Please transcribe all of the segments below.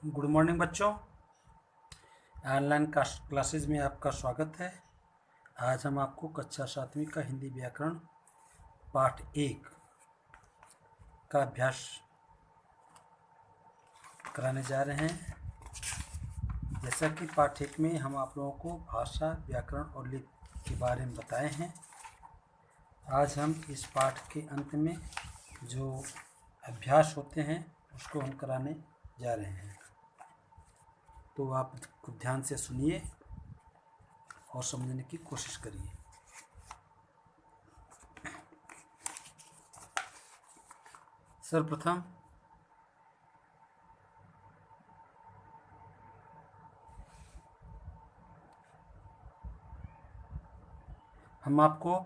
Good morning बच्चों। Online classes में आपका स्वागत है। आज हम आपको कक्षा 7वीं का हिंदी व्याकरण पाठ 1 का अभ्यास कराने जा रहे हैं। जैसा कि पाठ 1 में हम आप लोगों को भाषा, व्याकरण और लिपि के बारे में बताए हैं, आज हम इस पाठ के अंत में जो अभ्यास होते हैं उसको हम कराने जा रहे हैं। तो आप ध्यान से सुनिए और समझने की कोशिश करिए। सर्वप्रथम हम आपको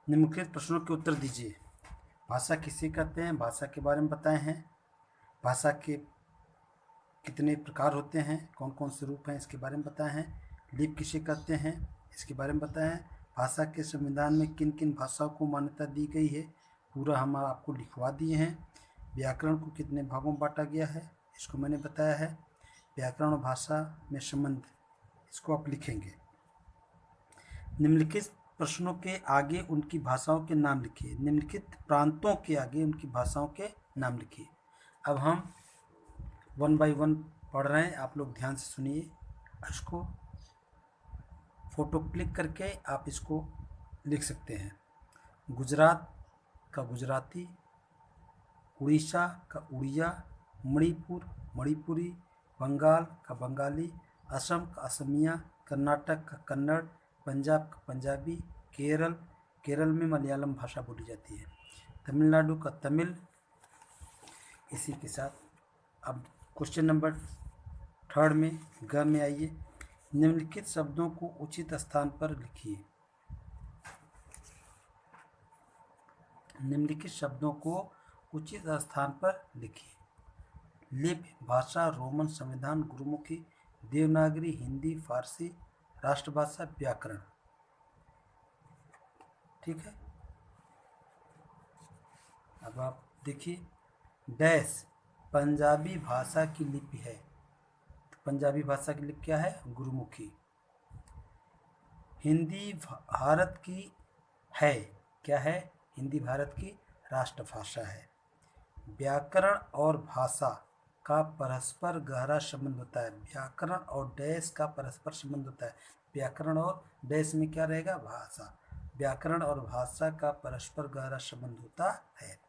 निम्नलिखित प्रश्नों के उत्तर दीजिए। भाषा किसे कहते हैं, भाषा के बारे में बताए हैं। भाषा के कितने प्रकार होते हैं, कौन कौन से रूप हैं, इसके बारे में बताए हैं। लिपि किसे कहते हैं, इसके बारे में बताए हैं। भाषा के संविधान में किन किन भाषाओं को मान्यता दी गई है, पूरा हम आपको लिखवा दिए हैं। व्याकरण को कितने भागों में बांटा गया है, इसको मैंने बताया है। व्याकरण और भाषा में संबंध, इसको आप लिखेंगे। निम्नलिखित प्रश्नों के आगे उनकी भाषाओं के नाम लिखिए। निम्नलिखित प्रांतों के आगे उनकी भाषाओं के नाम लिखिए। अब हम 1 बाय 1 पढ़ रहे हैं, आप लोग ध्यान से सुनिए। इसको फोटो क्लिक करके आप इसको लिख सकते हैं। गुजरात का गुजराती, उड़ीसा का उड़िया, मणिपुर मणिपुरी, बंगाल का बंगाली, असम का असमिया, कर्नाटक का कन्नड़, पंजाब का पंजाबी, केरल में मलयालम भाषा बोली जाती है, तमिलनाडु का तमिल। इसी के साथ अब क्वेश्चन नंबर 3 में ग में आइए। निम्नलिखित शब्दों को उचित स्थान पर लिखिए। निम्नलिखित शब्दों को उचित स्थान पर लिखिए। लिपि, भाषा, रोमन, संविधान, गुरुमुखी, देवनागरी, हिंदी, फारसी, राष्ट्रभाषा, व्याकरण। ठीक है। अब आप देखिए, डैश पंजाबी भाषा की लिपि है। पंजाबी भाषा की लिपि क्या है? गुरुमुखी। हिंदी भारत की है, क्या है? हिंदी भारत की राष्ट्रभाषा है। व्याकरण और भाषा का परस्पर गहरा संबंध होता है। व्याकरण और डैश का परस्पर संबंध होता है। व्याकरण और डैश में क्या रहेगा? भाषा। व्याकरण और भाषा का परस्पर गहरा संबंध होता है।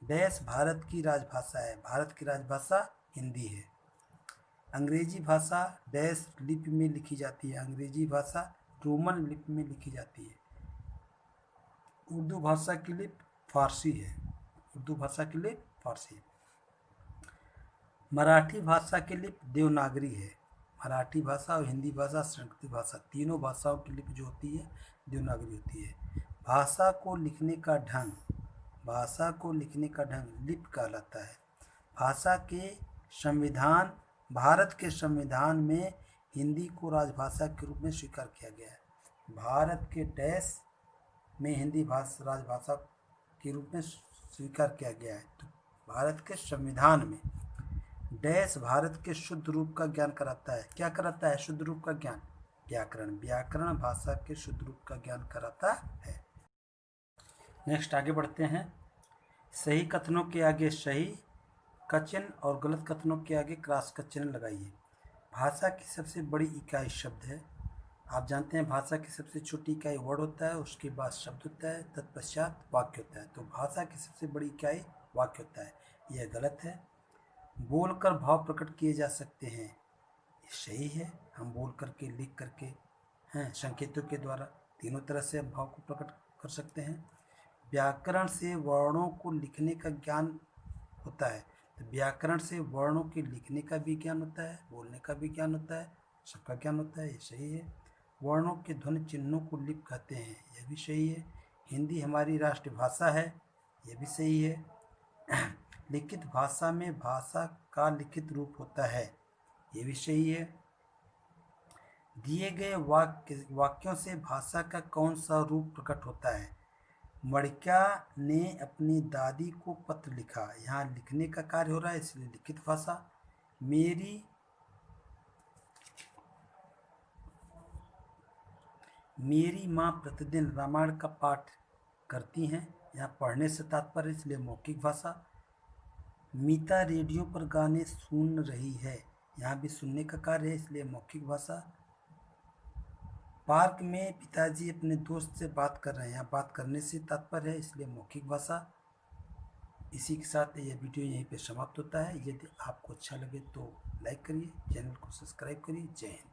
डैश भारत की राजभाषा है। भारत की राजभाषा हिंदी है। अंग्रेजी भाषा डैश लिपि में लिखी जाती है। अंग्रेजी भाषा रोमन लिपि में लिखी जाती है। उर्दू भाषा की लिपि फारसी है। उर्दू भाषा की लिपि फारसी है। मराठी भाषा की लिपि देवनागरी है। मराठी भाषा और हिंदी भाषा, संस्कृत भाषा, तीनों भाषाओं की लिपि जो होती है देवनागरी होती है। भाषा को लिखने का ढंग, भाषा को लिखने का ढंग लिपि कहलाता है। भाषा के संविधान, भारत के संविधान में हिंदी को राजभाषा के रूप में स्वीकार किया गया है। भारत के डैश में हिंदी भाषा राजभाषा के रूप में स्वीकार किया गया है। तो भारत के संविधान में डैश भारत के शुद्ध रूप का ज्ञान कराता है। क्या कराता है? शुद्ध रूप का ज्ञान। व्याकरण, व्याकरण भाषा के शुद्ध रूप का ज्ञान कराता है। नेक्स्ट आगे बढ़ते हैं। सही कथनों के आगे सही का चिन्ह और गलत कथनों के आगे क्रॉस का चिन्ह लगाइए। भाषा की सबसे बड़ी इकाई शब्द है। आप जानते हैं भाषा की सबसे छोटी इकाई वर्ड होता है, उसके बाद शब्द होता है, तत्पश्चात वाक्य होता है। तो भाषा की सबसे बड़ी इकाई वाक्य होता है, यह गलत है। बोलकर भाव प्रकट किए जा सकते हैं, ये सही है। हम बोल करके, लिख करके, हैं, संकेतों के द्वारा, तीनों तरह से हम भाव को प्रकट कर सकते हैं। व्याकरण से वर्णों को लिखने का ज्ञान होता है। तो व्याकरण से वर्णों के लिखने का भी ज्ञान होता है, बोलने का भी ज्ञान होता है, सबका ज्ञान होता है, ये सही है। वर्णों के ध्वनि चिन्हों को लिपि कहते हैं, यह भी सही है। हिंदी हमारी राष्ट्रभाषा है, यह भी सही है। लिखित भाषा में भाषा का लिखित रूप होता है, ये भी सही है। दिए गए वाक्यों से भाषा का कौन सा रूप प्रकट होता है? मणिका ने अपनी दादी को पत्र लिखा, यहाँ लिखने का कार्य हो रहा है, इसलिए लिखित भाषा। मेरी माँ प्रतिदिन रामायण का पाठ करती हैं। यहाँ पढ़ने से तात्पर्य इसलिए मौखिक भाषा। मीता रेडियो पर गाने सुन रही है, यहाँ भी सुनने का कार्य है इसलिए मौखिक भाषा। पार्क में पिताजी अपने दोस्त से बात कर रहे हैं, यहाँ बात करने से तात्पर्य है इसलिए मौखिक भाषा। इसी के साथ यह वीडियो यहीं पे समाप्त होता है। यदि आपको अच्छा लगे तो लाइक करिए, चैनल को सब्सक्राइब करिए। जय हिंद।